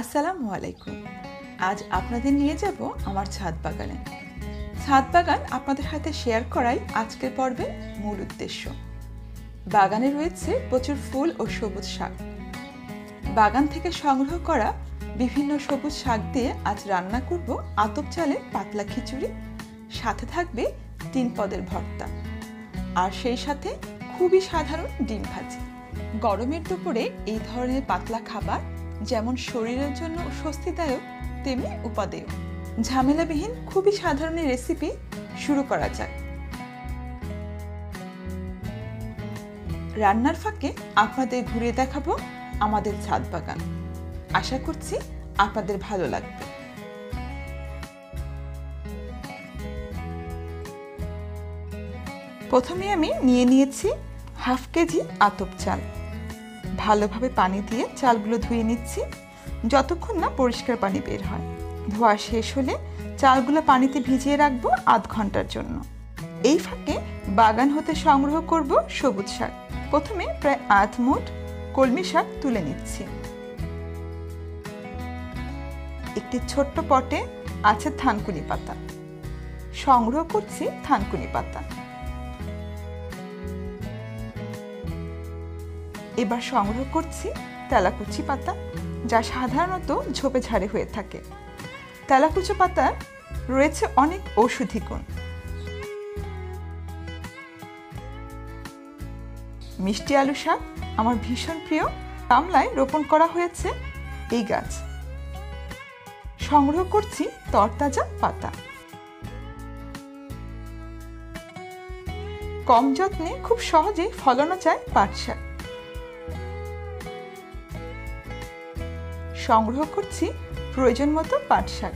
আসসালামু আলাইকুম। আজ আপনাদের নিয়ে যাব আমার ছাদ বাগানে। ছাদ বাগান আপনাদের সাথে শেয়ার করাই আজকের পর্বের মূল উদ্দেশ্য। বাগানে রয়েছে প্রচুর ফুল ও সবুজ শাক। বাগান থেকে সংগ্রহ করা বিভিন্ন সবুজ শাক দিয়ে আজ রান্না করব আতপ চালের পাতলা খিচুড়ি, সাথে থাকবে 3 পদের ভর্তা, আর সেই সাথে খুবই সাধারণ ডিম ভাজি। গরমের দুপুরে এই ধরনের পাতলা খাবার যেমন শরীরের জন্য স্বস্তিদায়ক, তেমনি উপাদেয়। ঝামেলাবিহীন খুবই সাধারণ রেসিপি শুরু করা যাক। রান্নার ফাঁকে আপনাদের ঘুরিয়ে দেখাবো আমাদের ছাদ বাগান। আশা করছি আপনাদের ভালো লাগবে। প্রথমে আমি নিয়ে নিয়েছি হাফ কেজি আতপ চাল। ভালোভাবে পানি দিয়ে চালগুলো ধুয়ে নিচ্ছি যতক্ষণ না পরিষ্কার পানি বের হয়। ধোয়া শেষ হলে চালগুলো পানিতে ভিজিয়ে রাখবো আধ ঘন্টার জন্য। এই ফাঁকে বাগান হতে সংগ্রহ করব সবুজ শাক। প্রথমে প্রায় আধ মুঠ কলমি শাক তুলে নিচ্ছি। একটি ছোট্ট পটে আছে থানকুনি পাতা। সংগ্রহ করছি থানকুনি পাতা। এবার সংগ্রহ করছি তেলাকুচি পাতা, যা সাধারণত ঝোপে ঝাড়ে হয়ে থাকে। তেলাকুচি পাতার রয়েছে অনেক ঔষধি গুণ। মিষ্টি আলু শাক আমার ভীষণ প্রিয়। গামলায় রোপণ করা হয়েছে এই গাছ। সংগ্রহ করছি তরতাজা পাতা। কম যত্নে খুব সহজেই ফলানো যায় পাট শাক। সংগ্রহ করছি প্রয়োজন মতো পাট শাক।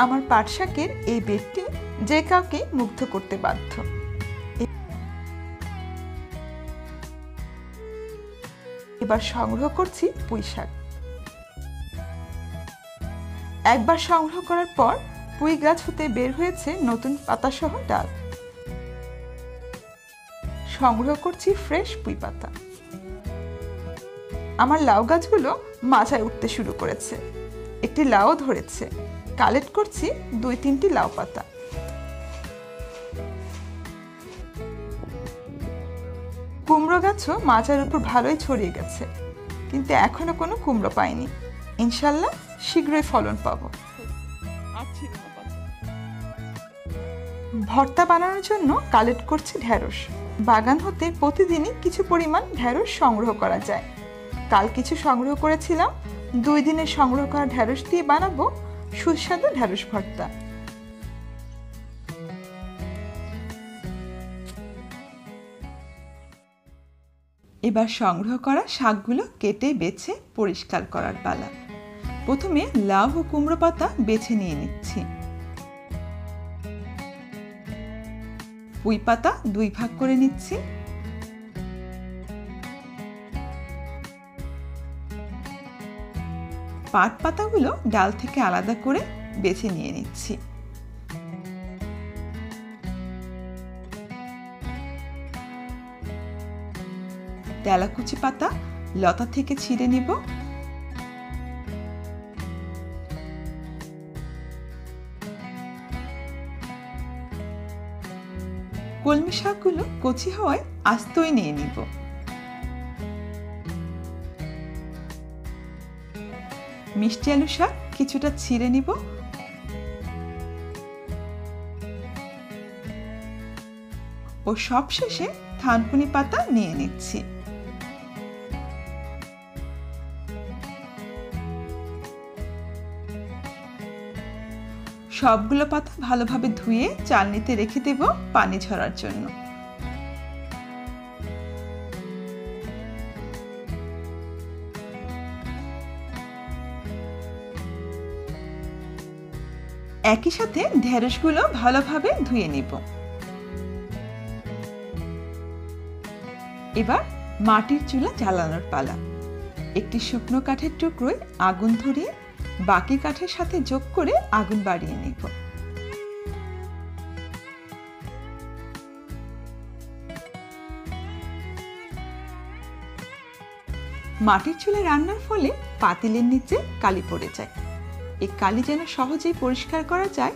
আমার পাট শাকের এই বেডটি যে কাউকে মুগ্ধ করতে বাধ্য। এবার সংগ্রহ করছি পুঁই শাক। একবার সংগ্রহ করার পর পুঁই গাছ হতে বের হয়েছে নতুন পাতাসহ ডাল। সংগ্রহ করছি ফ্রেশ পুঁই পাতা। আমার লাউ গাছগুলো মাচায় উঠতে শুরু করেছে। একটি লাউ ধরেছে। কালেক্ট করছি 2-3টি লাউ পাতা। কুমড়ো গাছও মাচার উপর ভালোই ছড়িয়ে গেছে, কিন্তু এখনো কোনো কুমড়ো পাইনি। ইনশাল্লাহ শীঘ্রই ফলন পাবো। ভর্তা বানানোর জন্য কালেক্ট করছি ঢেঁড়স। বাগান হতে প্রতিদিনই কিছু পরিমাণ ঢেঁড়স সংগ্রহ করা যায়। কাল কিছু সংগ্রহ করেছিলাম। 2 দিনের সংগ্রহ করা ঢেঁড়স দিয়ে বানাবো সুস্বাদু ঢেঁড়স ভর্তা। এবার সংগ্রহ করা শাকগুলো কেটে বেছে পরিষ্কার করার পালা। প্রথমে লাউ ও কুমড়ো পাতা বেছে নিয়ে নিচ্ছি। পুঁই পাতা 2 ভাগ করে নিচ্ছি। পাট পাতাগুলো ডাল থেকে আলাদা করে বেছে নিয়ে নিচ্ছি। তেলাকুচি পাতা লতা থেকে ছিঁড়ে নিব। কলমি শাকগুলো কচি হওয়ায় আস্তই নিয়ে নিব। মিষ্টি আলু শাক কিছুটা ছিঁড়ে নিব। ও সবশেষে থানকুনি পাতা নিয়ে নিচ্ছি। সবগুলো পাতা ভালোভাবে ধুয়ে চালনিতে রেখে দেব পানি ঝরার জন্য। একই সাথে ঢেঁড়সগুলো ভালোভাবে ধুয়ে নিব। এবার মাটির চুলা জ্বালানোর পালা। একটি শুকনো কাঠের টুকরোয় আগুন ধরিয়ে বাকি কাঠের সাথে যোগ করে আগুন বাড়িয়ে নিব। মাটির চুলায় রান্নার ফলে পাতিলের নিচে কালি পড়ে যায়। এই কালি যেন সহজেই পরিষ্কার করা যায়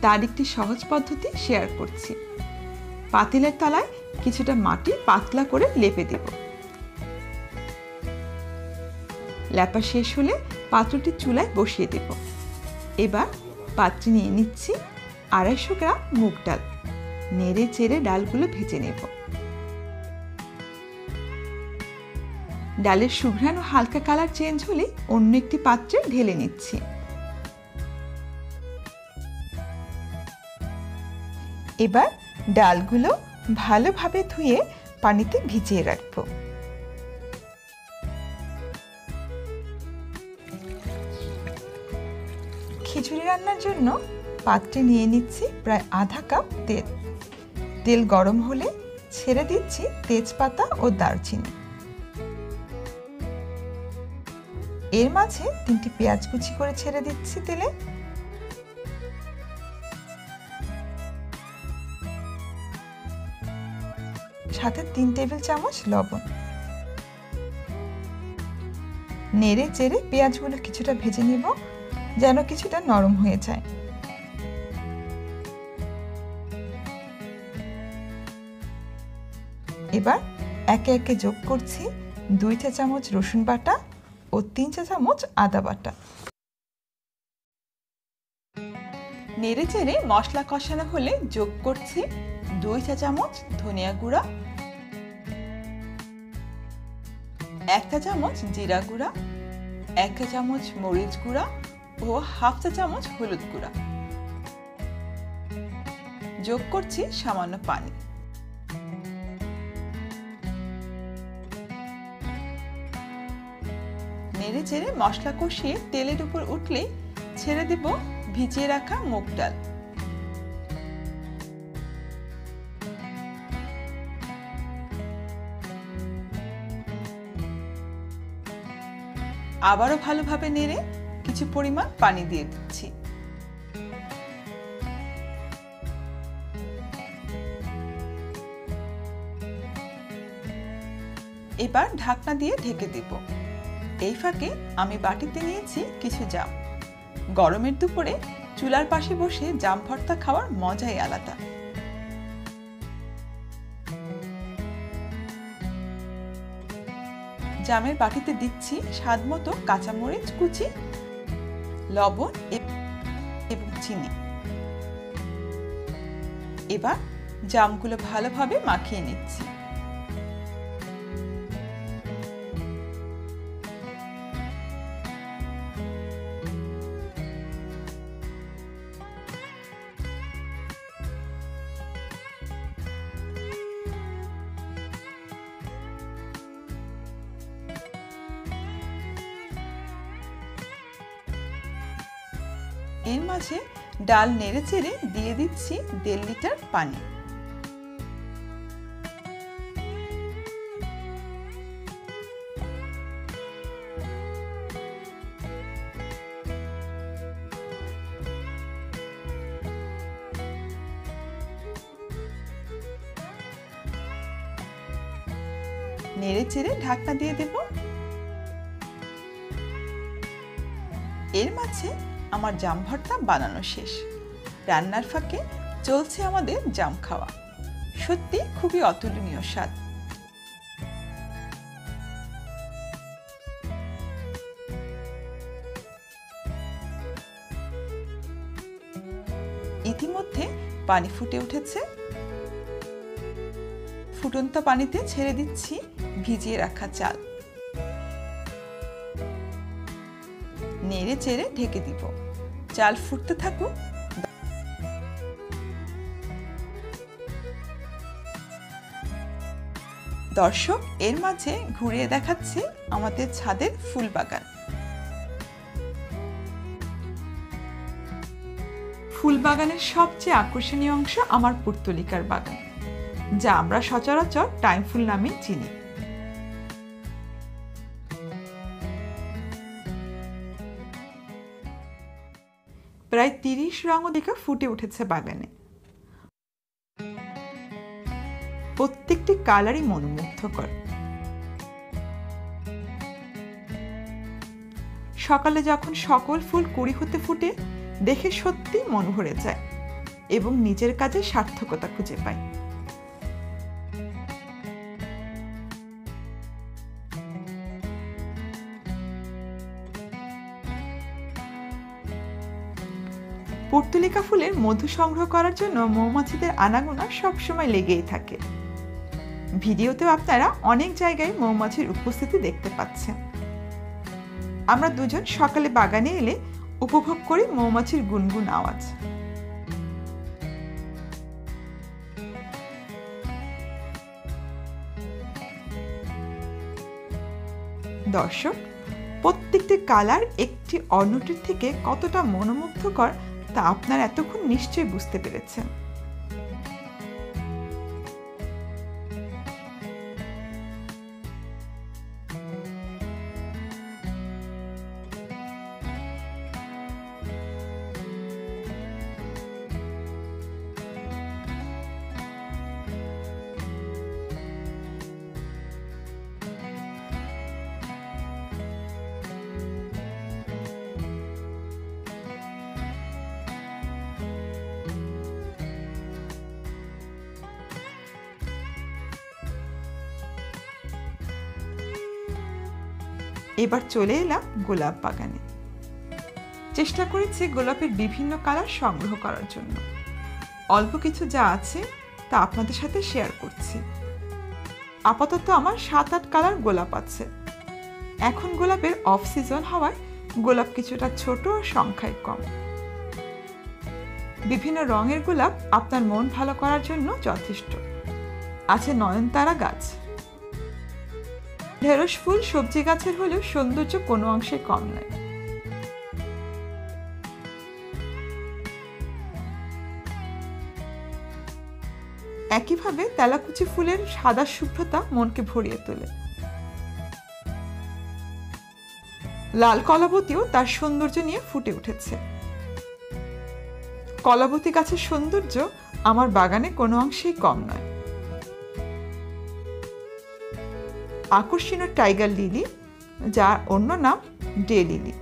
তার একটি সহজ পদ্ধতি শেয়ার করছি। পাতিলের তলায় কিছুটা মাটি পাতলা করে লেপে দেব। লেপা শেষ হলে পাত্রটি চুলায় বসিয়ে দেব। এবার পাত্রে নিয়ে নিচ্ছি 250 গ্রাম মুগ ডাল। নেড়ে চেড়ে ডালগুলো ভেজে নেব। ডালের সুঘ্রাণ ও হালকা কালার চেঞ্জ হলে অন্য একটি পাত্রে ঢেলে নিচ্ছি। এবার ডালগুলো ভালোভাবে ধুয়ে পানিতে ভিজিয়ে রাখব। খিচুড়ি রান্নার জন্য পাত্রে নিয়ে নিচ্ছি প্রায় আধা কাপ তেল। তেল গরম হলে ছেড়ে দিচ্ছি তেজপাতা ও দারচিনি। এর মাঝে 3টি পেঁয়াজ কুচি করে ছেড়ে দিচ্ছি তেলে। সাথে 3 টেবিল চামচ লবণ। নেড়ে চেড়ে পেঁয়াজগুলো কিছুটা ভেজে নেব যেন কিছুটা নরম হয়ে যায়। এবার একে একে যোগ করছি 2 চা চামচ রসুন বাটা ও 3 চা চামচ আদা বাটা। নেড়ে চেড়ে মশলা কষানো হলে যোগ করছি 2 চা চামচ ধনিয়া গুঁড়া, 1 চা চামচ জিরা গুঁড়া, 1 চা চামচ মরিচ গুঁড়া ও হাফ চা চামচ হলুদ গুঁড়া। যোগ করছি সামান্য পানি। নেড়ে চেড়ে মশলা কষিয়ে তেলের উপর উঠলেই ছেড়ে দেব ভিজিয়ে রাখা মুগ ডাল। আবারও ভালোভাবে নেড়ে কিছু পরিমাণ পানি দিয়ে দিচ্ছি। এবার ঢাকনা দিয়ে ঢেকে দেব। এই ফাঁকে আমি বাটিতে নিয়েছি কিছু জাম। গরমের দুপুরে চুলার পাশে বসে জাম ভর্তা খাওয়ার মজাই আলাদা। জামের বাটিতে দিচ্ছি স্বাদমতো কাঁচামরিচ কুচি, লবণ এবং চিনি। এবার জামগুলো ভালোভাবে মাখিয়ে নিচ্ছি। এর মাঝে ডাল নেড়ে চেড়ে দিয়ে দিচ্ছি 1.5 লিটার পানি। নেড়ে চেড়ে ঢাকনা দিয়ে দেব। এর মাঝে আমার জাম ভর্তা বানানো শেষ। রান্নার ফাঁকে চলছে আমাদের জাম খাওয়া। সত্যি খুবই অতুলনীয় স্বাদ। ইতিমধ্যে পানি ফুটে উঠেছে। ফুটন্ত পানিতে ছেড়ে দিচ্ছি ভিজিয়ে রাখা চাল। নেড়ে চেড়ে ঢেকে দিব। চাল ফুটতে থাকুক। দর্শক, এর মাঝে ঘুরিয়ে দেখাচ্ছি আমাদের ছাদের ফুল বাগান। ফুল বাগানের সবচেয়ে আকর্ষণীয় অংশ আমার পুর্তলিকার বাগান, যা আমরা সচরাচর টাইম ফুল নামে চিনি। প্রায় 30 রঙিকা ফুটে উঠেছে বাগানে। প্রত্যেকটি কালারই মনোমুগ্ধকর। সকালে যখন সকল ফুল কুঁড়ি হতে ফুটে দেখে সত্যি মন ভরে যায় এবং নিজের কাজে সার্থকতা খুঁজে পায়। পর্তুলিকা ফুলের মধু সংগ্রহ করার জন্য মৌমাছিদের আনাগোনা সবসময় লেগেই থাকে। ভিডিওতেও আপনারা অনেক জায়গায় মৌমাছির উপস্থিতি দেখতে পাচ্ছেন। আমরা দুজন সকালে বাগানে এলে উপভোগ করি মৌমাছির গুনগুন আওয়াজ। দর্শক, প্রত্যেকটি কালার একটি অন্যটির থেকে কতটা মনোমুগ্ধকর তা আপনারা এতক্ষণ নিশ্চয়ই বুঝতে পেরেছেন। এবার চলে এলাম গোলাপ বাগানে। চেষ্টা করেছি গোলাপের বিভিন্ন কালার সংগ্রহ করার জন্য। অল্প কিছু যা আছে তা আপনাদের সাথে শেয়ার করছি। আপাতত আমার 7-8 কালার গোলাপ আছে। এখন গোলাপের অফ সিজন হওয়ায় গোলাপ কিছুটা ছোট ও সংখ্যায় কম। বিভিন্ন রঙের গোলাপ আপনার মন ভালো করার জন্য যথেষ্ট। আছে নয়নতারা গাছ। ঢেঁড়স ফুল সবজি গাছের হলেও সৌন্দর্য কোনো অংশে কম নয়। একইভাবে তেলাকুচি ফুলের সাদা শুভ্রতা মনকে ভরিয়ে তোলে। লাল কলাবতীও তার সৌন্দর্য নিয়ে ফুটে উঠেছে। কলাবতী গাছের সৌন্দর্য আমার বাগানে কোনো অংশেই কম নয়। আকর্ষণীয় টাইগার লিলি, যার অন্য নাম ডে লিলি,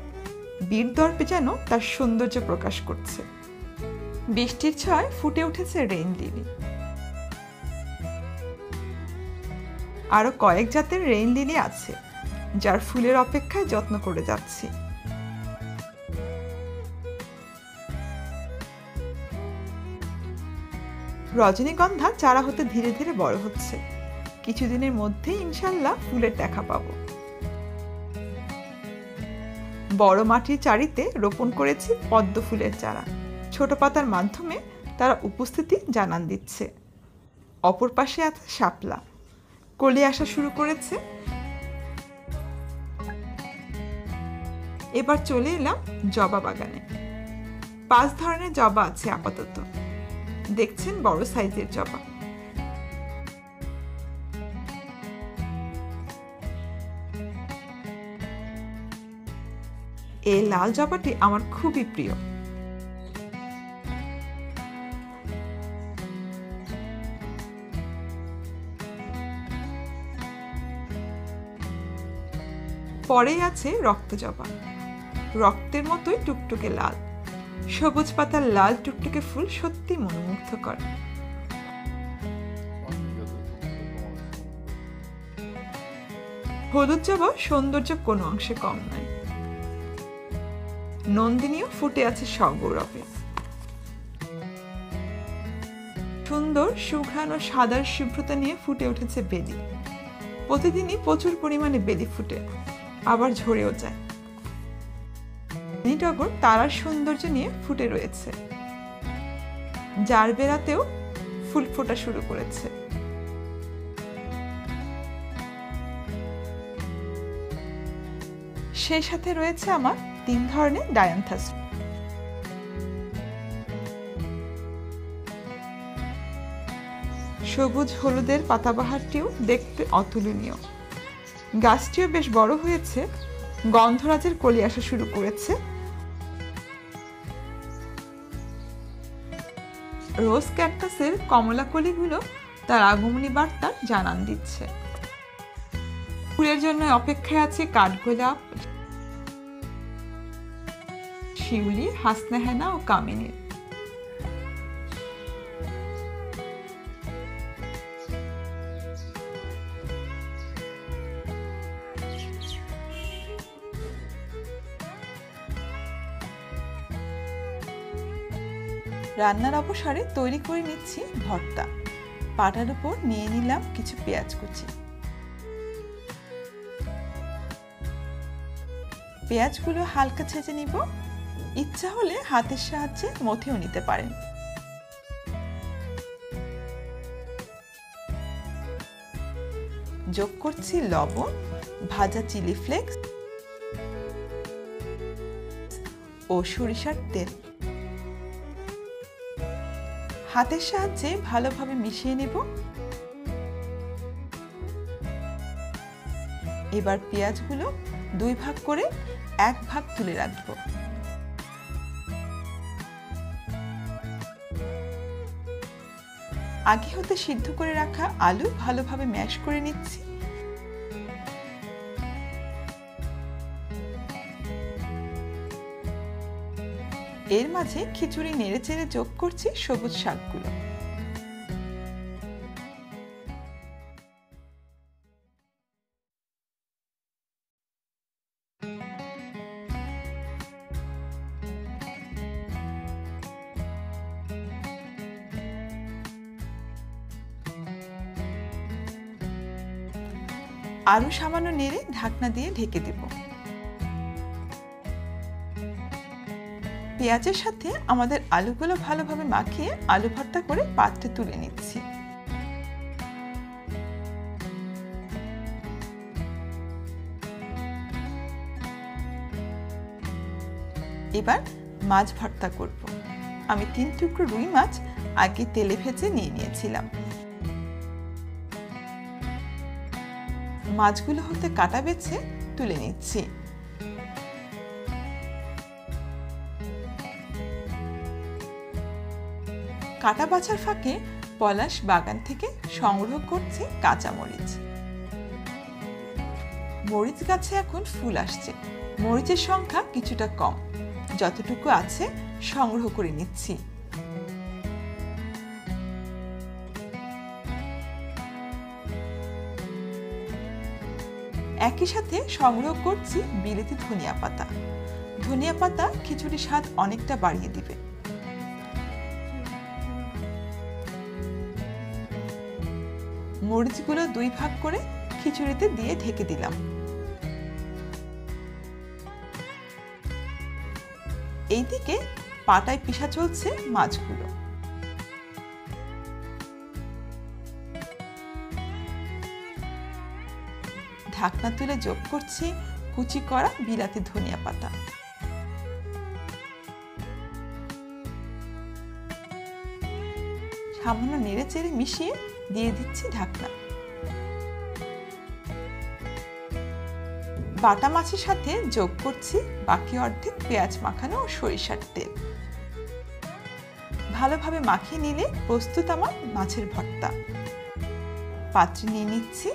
বীর দর্পে যেন তার সৌন্দর্য প্রকাশ করছে। বৃষ্টির ছয় ফুটে উঠেছে রেইন লিলি। আরো কয়েক জাতের রেইন লিলি আছে, যার ফুলের অপেক্ষায় যত্ন করে যাচ্ছি। রজনীগন্ধা চারা হতে ধীরে ধীরে বড় হচ্ছে। কিছুদিনের মধ্যেই ইনশাল্লাহ ফুলের দেখা পাবো। বড় মাটির চারিতে রোপণ করেছি পদ্ম ফুলের চারা। ছোট পাতার মাধ্যমে তারা উপস্থিতি জানান দিচ্ছে। অপর পাশে আছে শাপলা, কলি আসা শুরু করেছে। এবার চলে এলাম জবা বাগানে। 5 ধরনের জবা আছে আপাতত। দেখছেন বড় সাইজের জবা। এই লাল জবাটি আমার খুবই প্রিয়। পরেই আছে রক্ত জবা, রক্তের মতোই টুকটুকে লাল। সবুজ পাতার লাল টুকটুকে ফুল সত্যি মনোমুগ্ধকর। হলুদ জবা সৌন্দর্য কোনো অংশে কম নয়। নন্দিনীও ফুটে আছে সগৌরবে। সুন্দর সুঘ্রাণ ও সাদার শুভ্রতা নিয়ে ফুটে উঠেছে বেলি। প্রতিদিনই প্রচুর পরিমাণে বেলি ফুটে, আবার ঝরেও যায়। টগর তারার সৌন্দর্য নিয়ে ফুটে রয়েছে। জারবেরাতেও ফুল ফোটা শুরু করেছে। সেই সাথে রয়েছে আমার 3 ধরনের ডায়ান্থাস। সবুজ হলুদের পাতাবাহারটিও দেখতে অতুলনীয়। গাছটিও বেশ বড় হয়েছে। গন্ধরাজের কলি আসা শুরু করেছে। রোজ ক্যাকটাসের কমলা কলিগুলো তার আগমনী বার্তা জানান দিচ্ছে। ফুলের জন্য অপেক্ষায় আছে কাঠগোলাপ, শিউলি, হাসনাহেনা ও কামিনীর। রান্নার অবসরে তৈরি করে নিচ্ছি ভর্তা। পাটার উপর নিয়ে নিলাম কিছু পেঁয়াজ কুচি। পেঁয়াজগুলো হালকা ছেঁচে নিব। ইচ্ছা হলে হাতের সাহায্যে মথেও নিতে পারেন। যোগ করছি লবণ, ভাজা চিলি ফ্লেক্স ও সরিষার তেল। হাতের সাহায্যে ভালোভাবে মিশিয়ে নেব। এবার পেঁয়াজগুলো 2 ভাগ করে 1 ভাগ তুলে রাখবো। আগে হতে সিদ্ধ করে রাখা আলু ভালোভাবে ম্যাশ করে নিচ্ছি। এর মাঝে খিচুড়ি নেড়েচেড়ে যোগ করছি সবুজ শাকগুলো। আরো সামান্য নেড়ে ঢাকনা দিয়ে ঢেকে দেব। পেঁয়াজের সাথে আমাদের আলুগুলো ভালোভাবে মাখিয়ে আলু ভর্তা করে পাত্রে তুলে নিচ্ছি। এবার মাছ ভর্তা করব। আমি 3 টুকরো রুই মাছ আগে তেলে ভেজে নিয়ে নিয়েছিলাম। মাছগুলো হতে কাটা বেছে তুলে নিচ্ছি। কাটা বাছার ফাঁকে পলাশ বাগান থেকে সংগ্রহ করছি কাঁচা মরিচ। মরিচ গাছে এখন ফুল আসছে। মরিচের সংখ্যা কিছুটা কম, যতটুকু আছে সংগ্রহ করে নিচ্ছি। একই সাথে সংগ্রহ করছি বিলেতি ধনিয়া পাতা। ধনিয়া পাতা খিচুড়ির স্বাদ অনেকটা বাড়িয়ে দিবে। মরিচগুলো 2 ভাগ করে খিচুড়িতে দিয়ে ঢেকে দিলাম। এইদিকে পাটায় পিষা চলছে মাছগুলো। ঢাকনা তুলে যোগ করছি কুচি করা বিলাতি ধনিয়া পাতা। সামান্য নেড়ে চেড়ে মিশিয়ে দিয়ে দিচ্ছি ঢাকনা। বাটা মাছের সাথে যোগ করছি বাকি অর্ধেক পেঁয়াজ মাখানো ও সরিষার তেল। ভালোভাবে মাখিয়ে নিলে প্রস্তুত আমার মাছের ভর্তা। পাত্রে নিয়ে নিচ্ছি।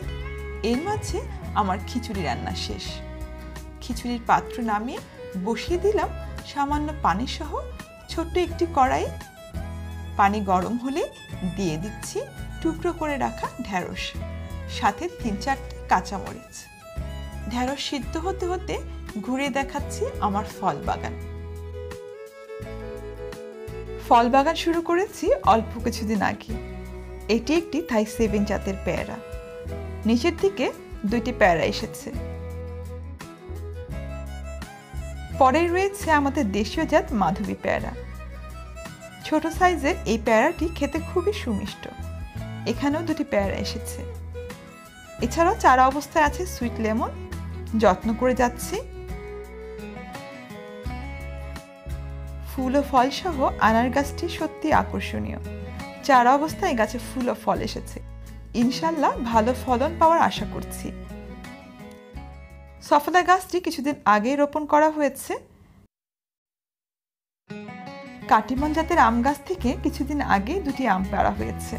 এর মাঝে আমার খিচুড়ি রান্না শেষ। খিচুড়ির পাত্র নামিয়ে বসিয়ে দিলাম সামান্য পানি সহ ছোট্ট একটি কড়াই। পানি গরম হলে দিয়ে দিচ্ছি টুকরো করে রাখা ঢেঁড়স, সাথে 3-4টি কাঁচামরিচ। ঢেঁড়স সিদ্ধ হতে হতে ঘুরিয়ে দেখাচ্ছি আমার ফল বাগান। ফল বাগান শুরু করেছি অল্প কিছুদিন আগে। এটি একটি থাই 7 জাতের পেয়ারা। নিচের দিকে 2টি পেয়ারা এসেছে। পরে রয়েছে আমাদের দেশীয় জাত মাধবী পেয়ারা। ছোট সাইজের এই পেয়ারাটি খেতে খুবই সুমিষ্ট। এখানেও 2টি পেয়ারা এসেছে। এছাড়াও চারা অবস্থায় আছে সুইট লেমন। যত্ন করে যাচ্ছি। ফুল ও ফল সহ আনার গাছটি সত্যি আকর্ষণীয়। চারা অবস্থায় গাছে ফুল ও ফল এসেছে। ইনশাল্লাহ ভালো ফলন পাওয়ার আশা করছি। সফলা গাছটি কিছুদিন আগেই রোপণ করা হয়েছে। কাটিমন জাতের আম গাছ থেকে কিছুদিন আগেই 2টি আম পাড়া হয়েছে।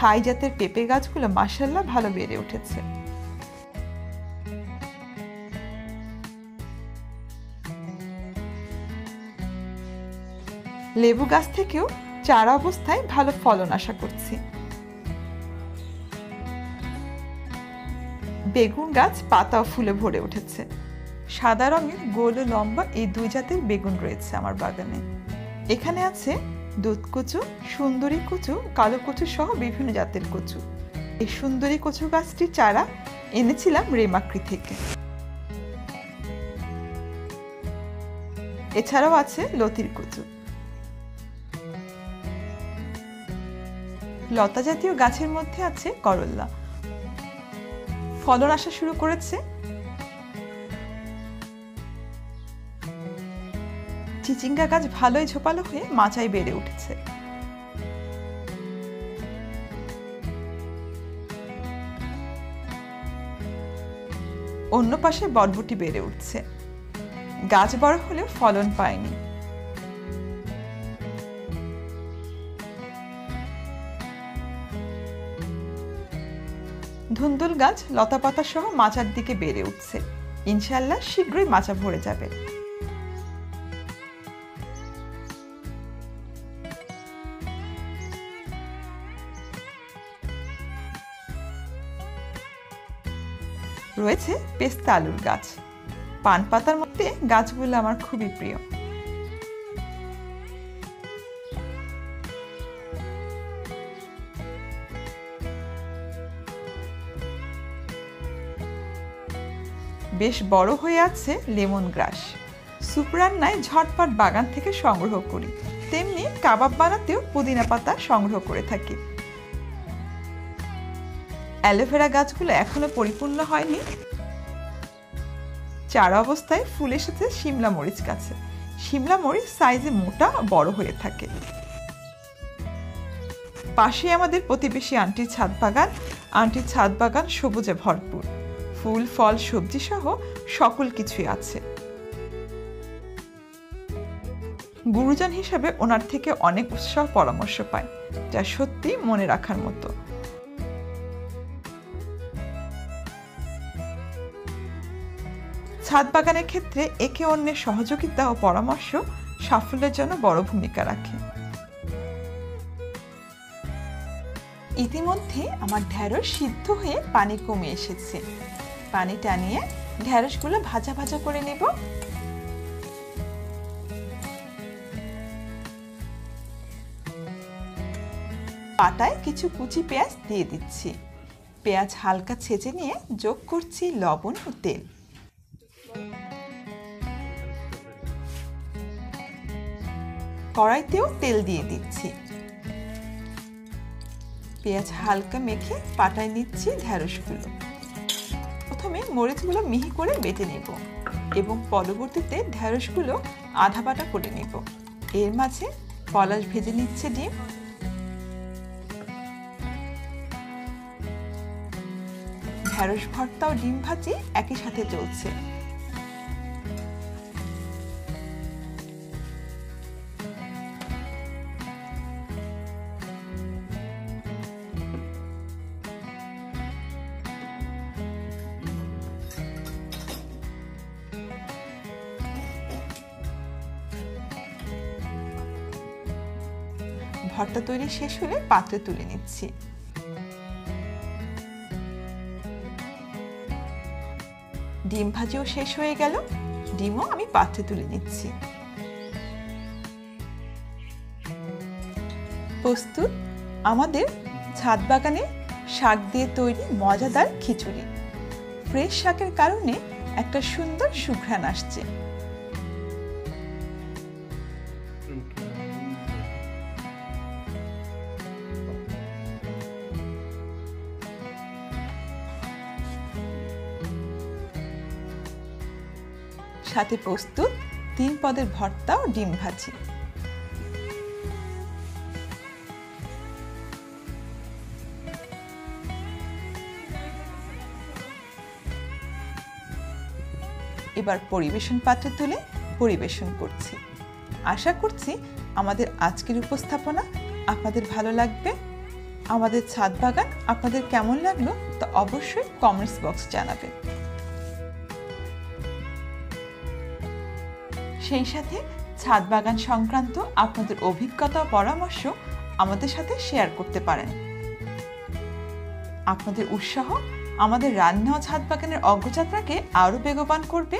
থাই জাতের পেঁপে গাছগুলো মাশাআল্লাহ ভালো বেড়ে উঠেছে। লেবু গাছ থেকেও চারা অবস্থায় ভালো ফলন আশা করছি। বেগুন গাছ পাতা ও ফুলে ভরে উঠেছে। সাদা রঙের গোল ও লম্বা এই দুই জাতের বেগুন রয়েছে আমার বাগানে। এখানে আছে দুধ কচু, সুন্দরী কচু, কালো কচু সহ বিভিন্ন জাতের কচু। এই সুন্দরী কচু গাছটির চারা এনেছিলাম রেমাক্রি থেকে। এছাড়াও আছে লতির কচু। লতা জাতীয় গাছের মধ্যে আছে করল্লা। ফলন আসা শুরু করেছে। চিচিঙ্গা গাছ ভালোই ঝোপালো হয়ে মাচায় বেড়ে উঠেছে। অন্য পাশে বরবটি বেড়ে উঠছে। গাছ বড় হলেও ফলন পায়নি। ধুন্দুল গাছ লতাপাতা সহ মাচার দিকে বেড়ে উঠছে। ইনশাআল্লাহ শীঘ্রই মাচা ভরে যাবে। রয়েছে পেস্তা আলুর গাছ। পান পাতার মধ্যে গাছগুলো আমার খুবই প্রিয়। বেশ বড় হয়ে আছে লেমন গ্রাস। স্যুপ রান্নায় ঝটপট বাগান থেকে সংগ্রহ করি। তেমনি কাবাব বানাতেও পুদিনা পাতা সংগ্রহ করে থাকি। অ্যালোভেরা গাছগুলো এখনো পরিপূর্ণ হয়নি। চারা অবস্থায় ফুল এসেছে শিমলা মরিচ গাছে। শিমলা মরিচ সাইজে মোটা বড় হয়ে থাকে। পাশে আমাদের প্রতিবেশী আন্টির ছাদ বাগান। আন্টির ছাদ বাগান সবুজে ভরপুর। ফুল, ফল, সবজি সহ সকল কিছুই আছে। গুরুজন হিসেবে ওনার থেকে অনেক উৎসাহ পরামর্শ পায়, যা সত্যি মনে রাখার মতো। ছাদ বাগানের ক্ষেত্রে একে অন্যের সহযোগিতা ও পরামর্শ সাফল্যের জন্য বড় ভূমিকা রাখে। ইতিমধ্যে আমার ঢেঁড়স সিদ্ধ হয়ে পানি কমে এসেছে। পানি টানিয়ে ঢেঁড়সগুলো ভাজা ভাজা করে নেব। পাটায় কিছু কুচি পেঁয়াজ দিয়ে দিচ্ছি। পেঁয়াজ হালকা ছেঁচে নিয়ে যোগ করছি লবণ ও তেল। কড়াইতেও তেল দিয়ে দিচ্ছি। পেঁয়াজ হালকা মেখে পাটায় নিচ্ছি ঢেঁড়সগুলো। প্রথমে মরিচগুলো মিহি করে বেটে নেব এবং পরবর্তীতে ঢেঁড়সগুলো আধা বাটা করে নেব। এর মাঝে পলাশ ভেজে নিচ্ছে ডিম। ঢেঁড়স ভর্তা ও ডিম ভাজি একই সাথে চলছে। ভর্তা তৈরি শেষ হলে পাত্রে তুলে নিচ্ছি। ডিম ভাজিও শেষ হয়ে গেল। ডিমও আমি পাত্রে তুলে নিচ্ছি। প্রস্তুত আমাদের ছাদ বাগানে শাক দিয়ে তৈরি মজাদার খিচুড়ি। ফ্রেশ শাকের কারণে একটা সুন্দর সুঘ্রাণ আসছে। সাথে প্রস্তুত 3 পদের ভর্তা ও ডিম ভাজি। এবার পরিবেশন পাত্রে তুলে পরিবেশন করছি। আশা করছি আমাদের আজকের উপস্থাপনা আপনাদের ভালো লাগবে। আমাদের ছাদ বাগান আপনাদের কেমন লাগলো তা অবশ্যই কমেন্টস বক্স জানাবেন। সেই সাথে ছাদ বাগান সংক্রান্ত আপনাদের অভিজ্ঞতা ও পরামর্শ আমাদের সাথে শেয়ার করতে পারেন। আপনাদের উৎসাহ আমাদের রান্না ও ছাদ বাগানের অগ্রযাত্রাকে আরও বেগবান করবে।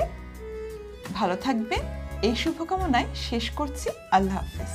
ভালো থাকবেন এই শুভকামনায় শেষ করছি। আল্লাহ হাফেজ।